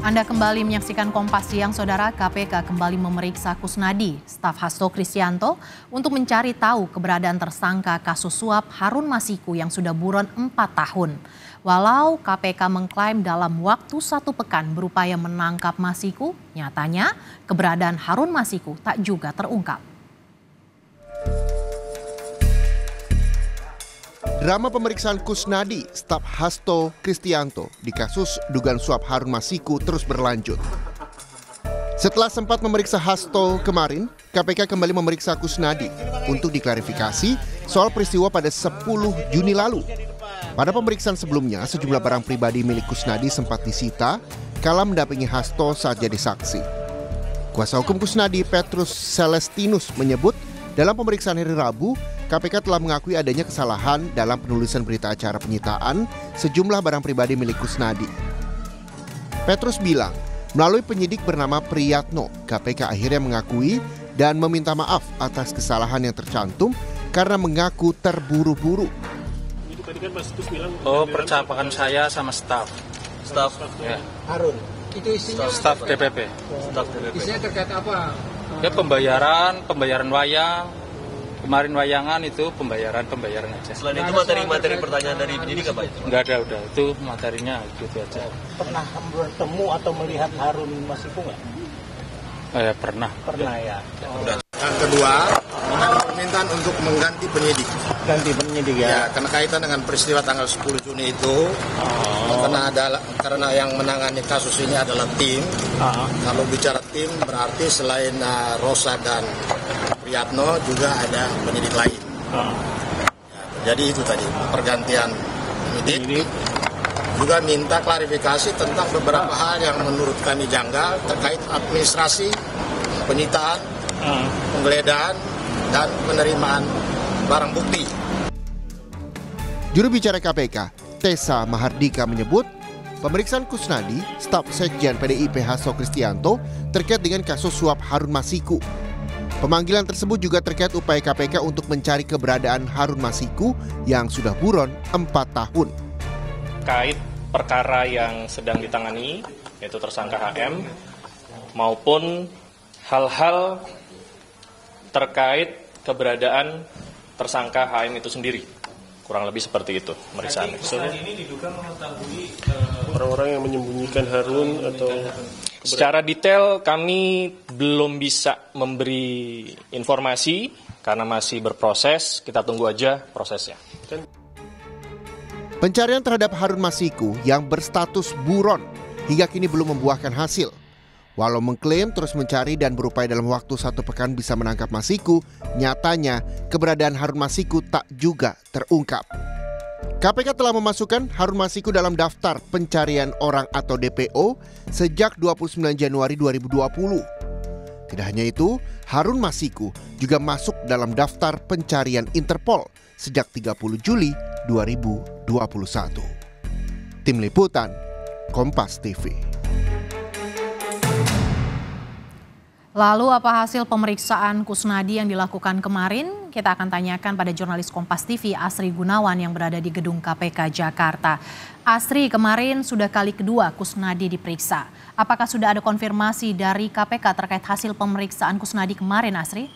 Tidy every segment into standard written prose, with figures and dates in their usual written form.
Anda kembali menyaksikan Kompas Siang, Saudara. KPK kembali memeriksa Kusnadi, staf Hasto Kristianto, untuk mencari tahu keberadaan tersangka kasus suap Harun Masiku yang sudah buron 4 tahun. Walau KPK mengklaim dalam waktu 1 pekan berupaya menangkap Masiku, nyatanya keberadaan Harun Masiku tak juga terungkap. Drama pemeriksaan Kusnadi, staf Hasto Kristianto di kasus dugaan suap Harun Masiku terus berlanjut. Setelah sempat memeriksa Hasto kemarin, KPK kembali memeriksa Kusnadi untuk diklarifikasi soal peristiwa pada 10 Juni lalu. Pada pemeriksaan sebelumnya, sejumlah barang pribadi milik Kusnadi sempat disita kala mendampingi Hasto saat jadi saksi. Kuasa hukum Kusnadi, Petrus Celestinus, menyebut dalam pemeriksaan hari Rabu, KPK telah mengakui adanya kesalahan dalam penulisan berita acara penyitaan sejumlah barang pribadi milik Kusnadi. Petrus bilang, melalui penyidik bernama Priyatno, KPK akhirnya mengakui dan meminta maaf atas kesalahan yang tercantum karena mengaku terburu-buru. Oh, percakapan saya sama staf ya. Harun, itu isinya Staf DPP. Isinya terkait apa? Ya pembayaran wayang. Kemarin wayangan itu pembayaran aja. Selain itu materi pertanyaan dari penyidik apa? Enggak ada, udah itu materinya gitu aja. Pernah bertemu atau melihat Harun Masiku nggak? Ya pernah. Pernah ya. Yang kedua, permintaan untuk mengganti penyidik. Ganti penyidik ya. Ya, karena kaitan dengan peristiwa tanggal 10 Juni itu, karena yang menangani kasus ini adalah tim. Kalau bicara tim berarti selain Rosa dan Priyatno juga ada penyidik lain. Ya, jadi itu tadi pergantian penyidik. Juga minta klarifikasi tentang beberapa hal yang menurut kami janggal terkait administrasi, penyitaan, penggeledahan, dan penerimaan barang bukti. Juru bicara KPK, Tessa Mahardika, menyebut pemeriksaan Kusnadi, staf Sekjen PDIP Hasto Kristianto, terkait dengan kasus suap Harun Masiku. Pemanggilan tersebut juga terkait upaya KPK untuk mencari keberadaan Harun Masiku yang sudah buron 4 tahun. Terkait perkara yang sedang ditangani, yaitu tersangka HM, maupun hal-hal terkait keberadaan tersangka HM itu sendiri. Kurang lebih seperti itu pemeriksaannya. Ini diduga mengetahui orang-orang yang menyembunyikan Harun atau... Secara detail kami belum bisa memberi informasi karena masih berproses, kita tunggu aja prosesnya. Pencarian terhadap Harun Masiku yang berstatus buron hingga kini belum membuahkan hasil. Walau mengklaim terus mencari dan berupaya dalam waktu 1 pekan bisa menangkap Masiku, nyatanya keberadaan Harun Masiku tak juga terungkap. KPK telah memasukkan Harun Masiku dalam daftar pencarian orang atau DPO sejak 29 Januari 2020. Tidak hanya itu, Harun Masiku juga masuk dalam daftar pencarian Interpol sejak 30 Juli 2021. Tim Liputan, Kompas TV. Lalu apa hasil pemeriksaan Kusnadi yang dilakukan kemarin? Kita akan tanyakan pada jurnalis Kompas TV Asri Gunawan yang berada di gedung KPK Jakarta. Asri, kemarin sudah kali kedua Kusnadi diperiksa. Apakah sudah ada konfirmasi dari KPK terkait hasil pemeriksaan Kusnadi kemarin, Asri?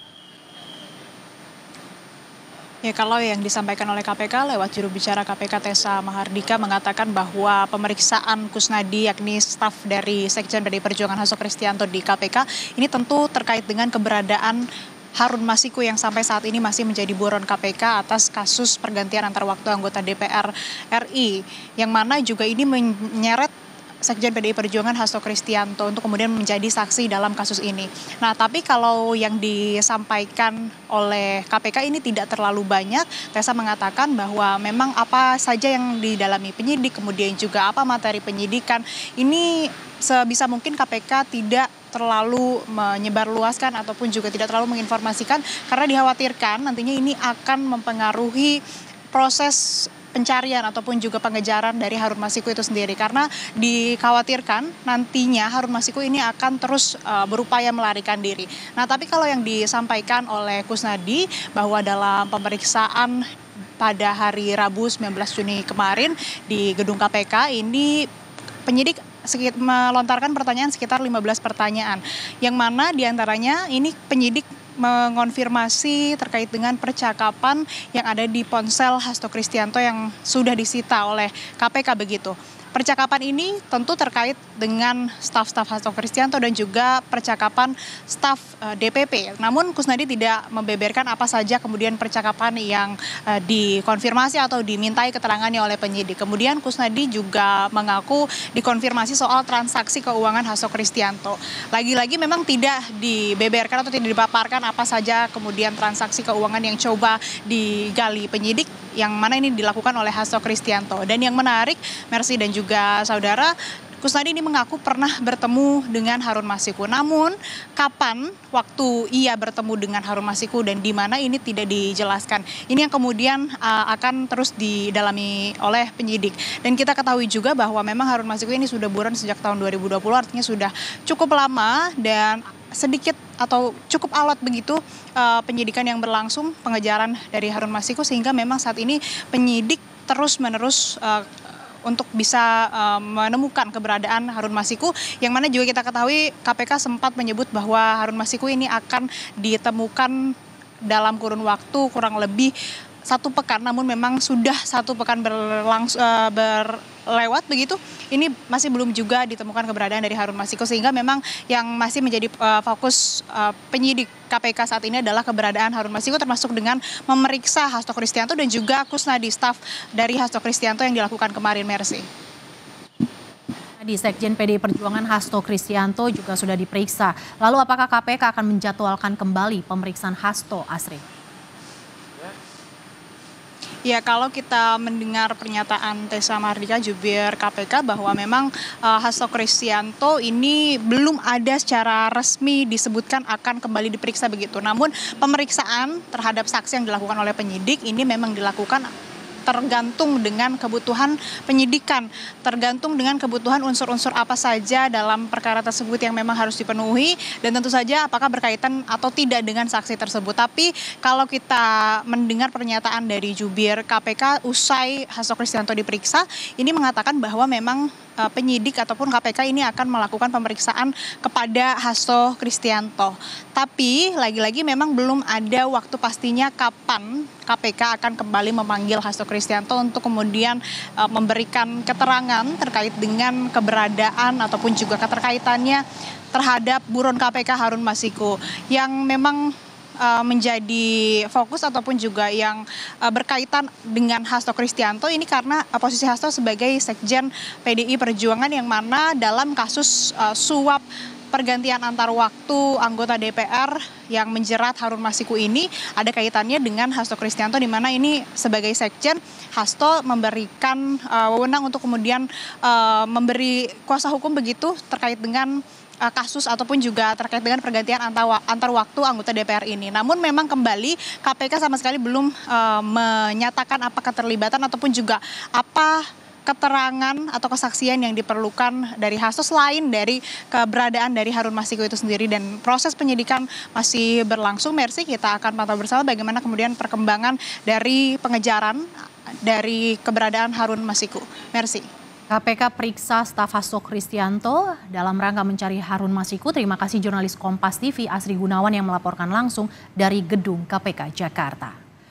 Ya, kalau yang disampaikan oleh KPK lewat juru bicara KPK Tessa Mahardika mengatakan bahwa pemeriksaan Kusnadi yakni staf dari Sekjen PDI Perjuangan Hasto Kristianto di KPK ini tentu terkait dengan keberadaan Harun Masiku yang sampai saat ini masih menjadi buron KPK atas kasus pergantian antar waktu anggota DPR RI, yang mana juga ini menyeret Sekjen PDI Perjuangan Hasto Kristianto untuk kemudian menjadi saksi dalam kasus ini. Nah, tapi kalau yang disampaikan oleh KPK ini tidak terlalu banyak. Tessa mengatakan bahwa memang apa saja yang didalami penyidik, kemudian juga apa materi penyidikan, ini sebisa mungkin KPK tidak terlalu menyebarluaskan ataupun juga tidak terlalu menginformasikan karena dikhawatirkan nantinya ini akan mempengaruhi proses pencarian ataupun juga pengejaran dari Harun Masiku itu sendiri, karena dikhawatirkan nantinya Harun Masiku ini akan terus berupaya melarikan diri. Nah, tapi kalau yang disampaikan oleh Kusnadi bahwa dalam pemeriksaan pada hari Rabu 19 Juni kemarin di gedung KPK ini penyidik melontarkan pertanyaan sekitar 15 pertanyaan, yang mana diantaranya ini penyidik mengonfirmasi terkait dengan percakapan yang ada di ponsel Hasto Kristianto yang sudah disita oleh KPK begitu. Percakapan ini tentu terkait dengan staf-staf Hasto Kristianto dan juga percakapan staf DPP. Namun Kusnadi tidak membeberkan apa saja kemudian percakapan yang dikonfirmasi atau dimintai keterangannya oleh penyidik. Kemudian Kusnadi juga mengaku dikonfirmasi soal transaksi keuangan Hasto Kristianto. Lagi-lagi memang tidak dibeberkan atau tidak dipaparkan apa saja kemudian transaksi keuangan yang coba digali penyidik, yang mana ini dilakukan oleh Hasto Kristianto. Dan yang menarik, Mercy dan juga saudara, Kusnadi ini mengaku pernah bertemu dengan Harun Masiku. Namun kapan waktu ia bertemu dengan Harun Masiku dan di mana ini tidak dijelaskan. Ini yang kemudian akan terus didalami oleh penyidik. Dan kita ketahui juga bahwa memang Harun Masiku ini sudah buron sejak tahun 2020, artinya sudah cukup lama dan sedikit atau cukup alot begitu penyidikan yang berlangsung, pengejaran dari Harun Masiku, sehingga memang saat ini penyidik terus-menerus untuk bisa menemukan keberadaan Harun Masiku, yang mana juga kita ketahui KPK sempat menyebut bahwa Harun Masiku ini akan ditemukan dalam kurun waktu kurang lebih 1 pekan, namun memang sudah 1 pekan berlewat begitu, ini masih belum juga ditemukan keberadaan dari Harun Masiku, sehingga memang yang masih menjadi fokus penyidik KPK saat ini adalah keberadaan Harun Masiku, termasuk dengan memeriksa Hasto Kristianto dan juga Kusnadi, staf dari Hasto Kristianto yang dilakukan kemarin, Mercy. Di Sekjen PDI Perjuangan Hasto Kristianto juga sudah diperiksa. Lalu apakah KPK akan menjadwalkan kembali pemeriksaan Hasto, Asri? Ya, kalau kita mendengar pernyataan Tessa Mahardika, jubir KPK, bahwa memang Hasto Kristianto ini belum ada secara resmi disebutkan akan kembali diperiksa begitu. Namun pemeriksaan terhadap saksi yang dilakukan oleh penyidik ini memang dilakukan tergantung dengan kebutuhan penyidikan, tergantung dengan kebutuhan unsur-unsur apa saja dalam perkara tersebut yang memang harus dipenuhi, dan tentu saja apakah berkaitan atau tidak dengan saksi tersebut. Tapi kalau kita mendengar pernyataan dari jubir KPK usai Hasto Kristianto diperiksa, ini mengatakan bahwa memang penyidik ataupun KPK ini akan melakukan pemeriksaan kepada Hasto Kristianto. Tapi lagi-lagi memang belum ada waktu pastinya kapan KPK akan kembali memanggil Hasto Kristianto untuk kemudian memberikan keterangan terkait dengan keberadaan ataupun juga keterkaitannya terhadap buron KPK Harun Masiku, yang memang menjadi fokus ataupun juga yang berkaitan dengan Hasto Kristianto ini karena posisi Hasto sebagai Sekjen PDI Perjuangan, yang mana dalam kasus suap pergantian antar waktu anggota DPR yang menjerat Harun Masiku ini ada kaitannya dengan Hasto Kristianto, di mana ini sebagai Sekjen Hasto memberikan wewenang untuk kemudian memberi kuasa hukum begitu terkait dengan kasus ataupun juga terkait dengan pergantian antar waktu anggota DPR ini. Namun memang kembali KPK sama sekali belum menyatakan apa keterlibatan ataupun juga apa keterangan atau kesaksian yang diperlukan dari Hasto selain dari keberadaan dari Harun Masiku itu sendiri, dan proses penyidikan masih berlangsung. Mercy, kita akan pantau bersama bagaimana kemudian perkembangan dari pengejaran dari keberadaan Harun Masiku. Mercy. KPK periksa staf Hasto Kristianto dalam rangka mencari Harun Masiku. Terima kasih jurnalis Kompas TV Asri Gunawan yang melaporkan langsung dari gedung KPK Jakarta.